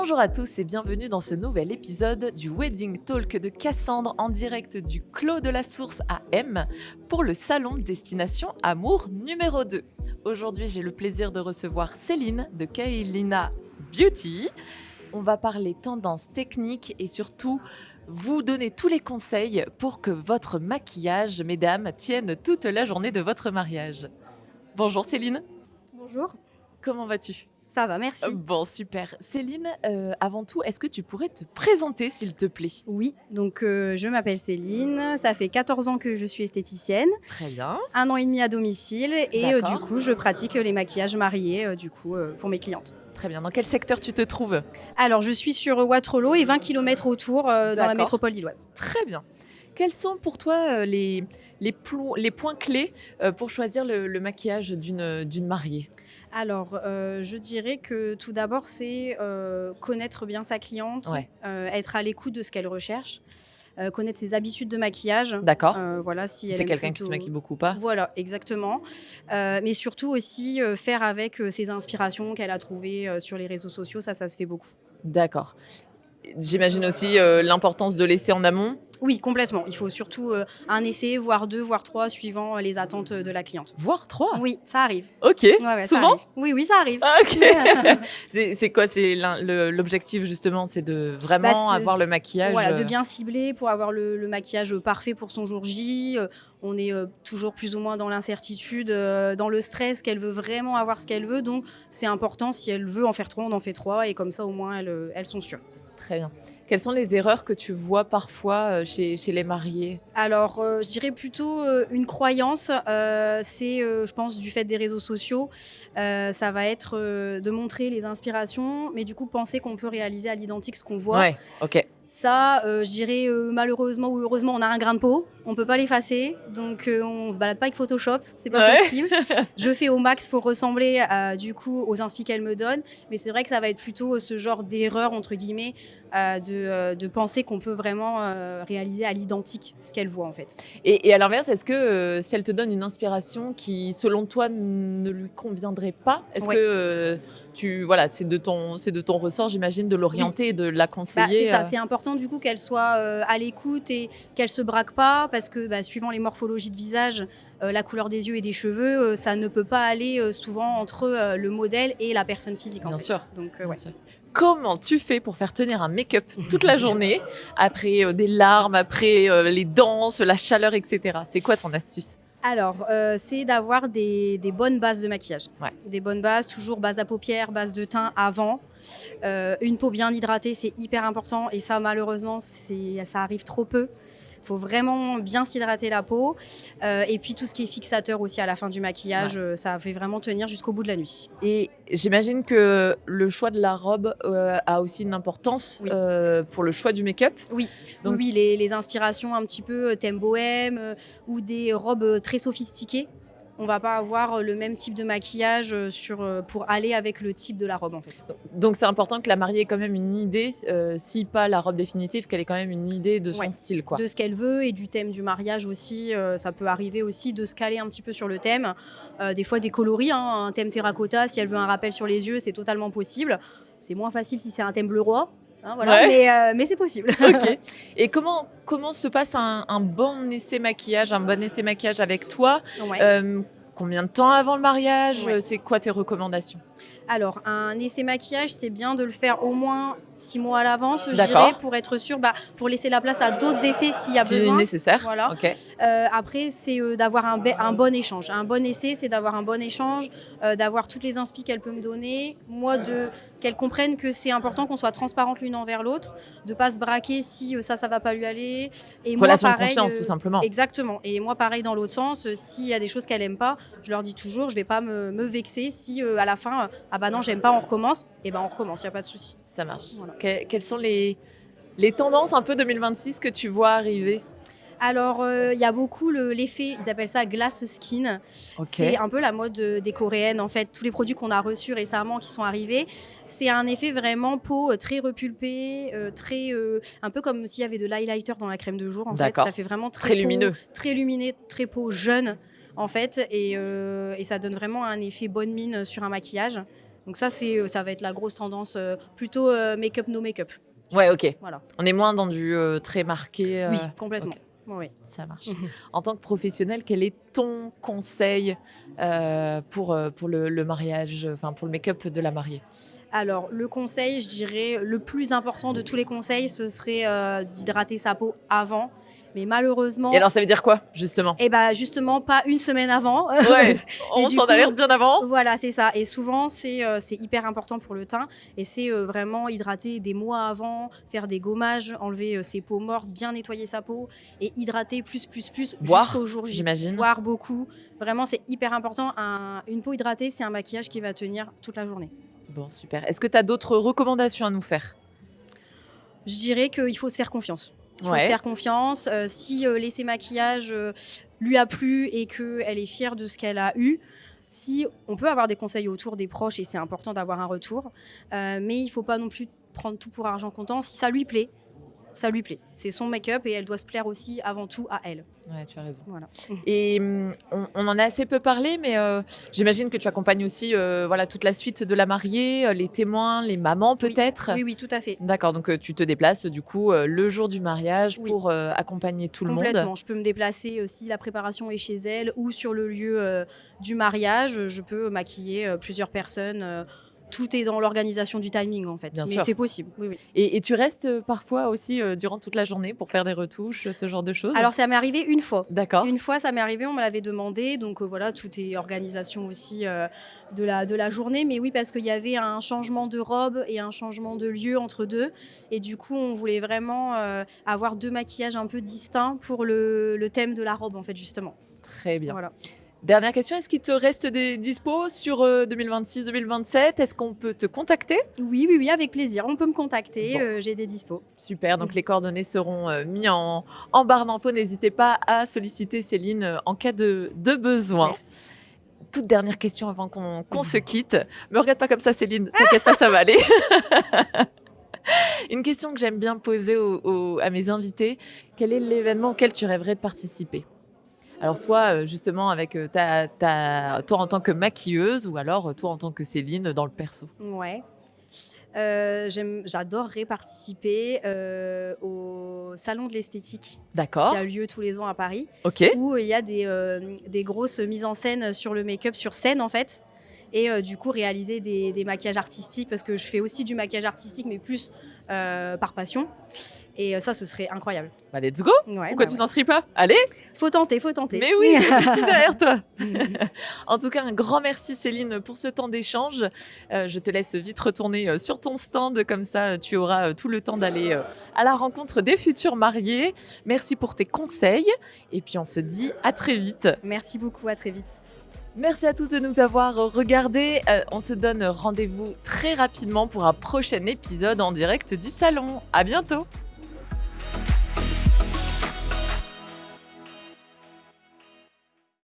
Bonjour à tous et bienvenue dans ce nouvel épisode du Wedding Talk de Cassandre en direct du Clos de la Source à M pour le salon Destination Amour numéro 2. Aujourd'hui, j'ai le plaisir de recevoir Céline de Kailina Beauty. On va parler tendances techniques et surtout vous donner tous les conseils pour que votre maquillage, mesdames, tienne toute la journée de votre mariage. Bonjour Céline, Bonjour, comment vas-tu ? ça va, merci. Bon, super. Céline, avant tout, est-ce que tu pourrais te présenter, s'il te plaît ? Oui, donc je m'appelle Céline, ça fait 14 ans que je suis esthéticienne, Très bien. 1 an et demi à domicile et du D'accord. coup je pratique les maquillages mariés pour mes clientes. Très bien. Dans quel secteur tu te trouves ? Alors je suis sur Waterloo et 20 km autour dans la D'accord. métropole lilloise. Très bien. Quels sont pour toi les points clés pour choisir le maquillage d'une mariée ? Alors je dirais que tout d'abord c'est connaître bien sa cliente, Ouais. être à l'écoute de ce qu'elle recherche. Connaître ses habitudes de maquillage. D'accord. Voilà, Si elle c'est aime quelqu'un qui se plutôt- maquille beaucoup ou pas ? Voilà, exactement. Mais surtout aussi faire avec ses inspirations qu'elle a trouvées sur les réseaux sociaux, ça se fait beaucoup. D'accord. J'imagine aussi l'importance de laisser en amont. Oui, complètement. Il faut surtout un essai, voire 2, voire 3, suivant les attentes de la cliente. Voire 3. Oui, ça arrive. Ok. Ouais, ça Souvent arrive. Oui, ça arrive. Ah, ok. C'est quoi l'objectif justement, c'est de vraiment c'est- avoir le maquillage. Voilà, de bien cibler pour avoir le maquillage parfait pour son jour J. On est toujours plus ou moins dans l'incertitude, dans le stress, qu'elle veut vraiment avoir ce qu'elle veut. Donc, c'est important, si elle veut en faire 3, on en fait 3. Et comme ça, au moins, elles sont sûres. Très bien. Quelles sont les erreurs que tu vois parfois chez les mariés ? Alors, je dirais plutôt une croyance. C'est, je pense, du fait des réseaux sociaux. Ça va être de montrer les inspirations, mais du coup, penser qu'on peut réaliser à l'identique ce qu'on voit. Ouais, ok. Ça, je dirais malheureusement ou heureusement, on a un grain de peau, on peut pas l'effacer, donc on se balade pas avec Photoshop, c'est pas Ouais. possible. Je fais au max pour ressembler du coup aux inspi qu'elle me donne, mais c'est vrai que ça va être plutôt ce genre d'erreur entre guillemets de penser qu'on peut vraiment réaliser à l'identique ce qu'elle voit en fait. Et à l'inverse, est-ce que si elle te donne une inspiration qui, selon toi, ne lui conviendrait pas, est-ce Ouais. que c'est de ton ressort, j'imagine, de l'orienter et de la conseiller C'est ça, c'est important du coup qu'elle soit à l'écoute et qu'elle se braque pas parce que suivant les morphologies de visage, la couleur des yeux et des cheveux, ça ne peut pas aller souvent entre le modèle et la personne physique. Bien en fait. sûr. Donc, Bien ouais. sûr. Comment tu fais pour faire tenir un make-up toute la journée, après des larmes, après les danses, la chaleur, etc. C'est quoi ton astuce ? Alors, c'est d'avoir des bonnes bases de maquillage. Ouais. Des bonnes bases, toujours base à paupières, base de teint avant. Une peau bien hydratée, c'est hyper important. Et ça, malheureusement, ça arrive trop peu. Il faut vraiment bien s'hydrater la peau. Et puis, tout ce qui est fixateur aussi à la fin du maquillage, ça fait vraiment tenir jusqu'au bout de la nuit. Et j'imagine que le choix de la robe a aussi une importance Oui. pour le choix du make-up. Oui, Donc- oui, les inspirations un petit peu thème bohème ou des robes très sophistiquées. On va pas avoir le même type de maquillage pour aller avec le type de la robe en fait. Donc c'est important que la mariée ait quand même une idée, si pas la robe définitive, qu'elle ait quand même une idée de son Ouais. style, quoi. De ce qu'elle veut et du thème du mariage aussi. Ça peut arriver aussi de se caler un petit peu sur le thème. Des fois des coloris, un thème terracotta, si elle veut un rappel sur les yeux, c'est totalement possible. C'est moins facile si c'est un thème bleu roi. Voilà. Ouais. Mais c'est possible. Ok. Et comment se passe un bon essai maquillage, avec toi ? Ouais. Combien de temps avant le mariage ? Ouais. C'est quoi tes recommandations ? Alors, un essai maquillage, c'est bien de le faire au moins 6 mois à l'avance, je D'accord. dirais, pour être sûr, pour laisser la place à d'autres essais s'il y a Si besoin. nécessaire. Voilà. Ok. Après, c'est d'avoir un bon échange. Un bon essai, c'est d'avoir un bon échange, d'avoir toutes les inspi qu'elle peut me donner. Moi, qu'elle comprenne que c'est important qu'on soit transparente l'une envers l'autre, de pas se braquer si ça va pas lui aller. Et Relation moi, de pareil, confiance, tout simplement. Exactement. Et moi, pareil, dans l'autre sens, s'il y a des choses qu'elle aime pas, je leur dis toujours, je vais pas me vexer si à la fin, ah bah non, j'aime pas, on recommence. Et ben on recommence, il y a pas de souci. Ça marche. Voilà. Quelles sont les tendances un peu 2026 que tu vois arriver ? Alors, il y a beaucoup l'effet, ils appellent ça glass skin. Ok. C'est un peu la mode des Coréennes, en fait. Tous les produits qu'on a reçus récemment, qui sont arrivés, c'est un effet vraiment peau très repulpée, un peu comme s'il y avait de l'highlighter dans la crème de jour, en fait. D'accord. Ça fait vraiment Très lumineux. Très lumineux, très peau jeune, en fait. Et ça donne vraiment un effet bonne mine sur un maquillage. Donc ça, ça va être la grosse tendance, plutôt make-up, no make-up. Ouais, ok. Voilà. On est moins dans du très marqué. Oui, complètement. Ok, Oui. ça marche. En tant que professionnel, quel est ton conseil pour le mariage, enfin pour le make-up de la mariée? Alors, le conseil, je dirais, le plus important de tous les conseils, ce serait d'hydrater sa peau avant. Mais Et malheureusement, alors, ça veut dire quoi, justement? justement, pas une semaine avant. Ouais, Et on du s'en coup, alerte bien avant. voilà, c'est ça. Et souvent, c'est hyper important pour le teint. Et c'est vraiment hydrater des mois avant, faire des gommages, enlever ses peaux mortes, bien nettoyer sa peau et hydrater plus Boire, jusqu'au jour J. j'imagine. Boire beaucoup. Vraiment, c'est hyper important. Une peau hydratée, c'est un maquillage qui va tenir toute la journée. Bon, super. Est-ce que tu as d'autres recommandations à nous faire? Je dirais qu'il faut se faire confiance. Il faut se Ouais, faire confiance. Si l'essai maquillage lui a plu et qu'elle est fière de ce qu'elle a eu, si on peut avoir des conseils autour des proches et c'est important d'avoir un retour, mais il ne faut pas non plus prendre tout pour argent comptant. Si ça lui plaît, ça lui plaît. C'est son make-up et elle doit se plaire aussi avant tout à elle. ouais, tu as raison. Voilà. Et on en a assez peu parlé, mais j'imagine que tu accompagnes aussi voilà, toute la suite de la mariée, les témoins, les mamans peut-être. Oui, oui, tout à fait. D'accord, donc tu te déplaces du coup le jour du mariage Oui. pour accompagner tout le monde. Complètement. Je peux me déplacer si la préparation est chez elle ou sur le lieu du mariage. Je peux maquiller plusieurs personnes. Tout est dans l'organisation du timing en fait. Bien Mais sûr. c'est possible. Oui, oui. Et tu restes parfois aussi durant toute la journée pour faire des retouches, ce genre de choses? Alors ça m'est arrivé une fois. D'accord. Une fois, ça m'est arrivé, on me l'avait demandé. Donc voilà, tout est organisation aussi de la journée. Mais oui, parce qu'il y avait un changement de robe et un changement de lieu entre deux. Et du coup, on voulait vraiment avoir deux maquillages un peu distincts pour le thème de la robe, en fait, justement. Très bien. Voilà. Dernière question, est-ce qu'il te reste des dispos sur 2026-2027? Est-ce qu'on peut te contacter? Oui, oui, oui, avec plaisir. On peut me contacter, Bon. j'ai des dispos. Super, donc les coordonnées seront mis en barre d'infos. N'hésitez pas à solliciter Céline en cas de besoin. Merci. Toute dernière question avant qu'on se quitte. Me regarde pas comme ça, Céline. T'inquiète pas, ça va aller. Une question que j'aime bien poser à mes invités. Quel est l'événement auquel tu rêverais de participer? Alors, soit justement avec toi en tant que maquilleuse ou alors toi en tant que Céline dans le perso. Ouais. J'adorerais participer au Salon de l'esthétique D'accord. qui a lieu tous les ans à Paris, Ok. où il y a des grosses mises en scène sur le make-up sur scène en fait. Et du coup réaliser des maquillages artistiques, parce que je fais aussi du maquillage artistique mais plus par passion. Et ça, ce serait incroyable. Bah, let's go. Ouais, Pourquoi bah tu ouais. t'inscris pas? Allez. Faut tenter, faut tenter. Mais oui, je suis derrière toi. En tout cas, un grand merci Céline pour ce temps d'échange. Je te laisse vite retourner sur ton stand, comme ça tu auras tout le temps d'aller à la rencontre des futurs mariés. Merci pour tes conseils et puis on se dit à très vite. Merci beaucoup, à très vite. Merci à tous de nous avoir regardés. On se donne rendez-vous très rapidement pour un prochain épisode en direct du salon. À bientôt.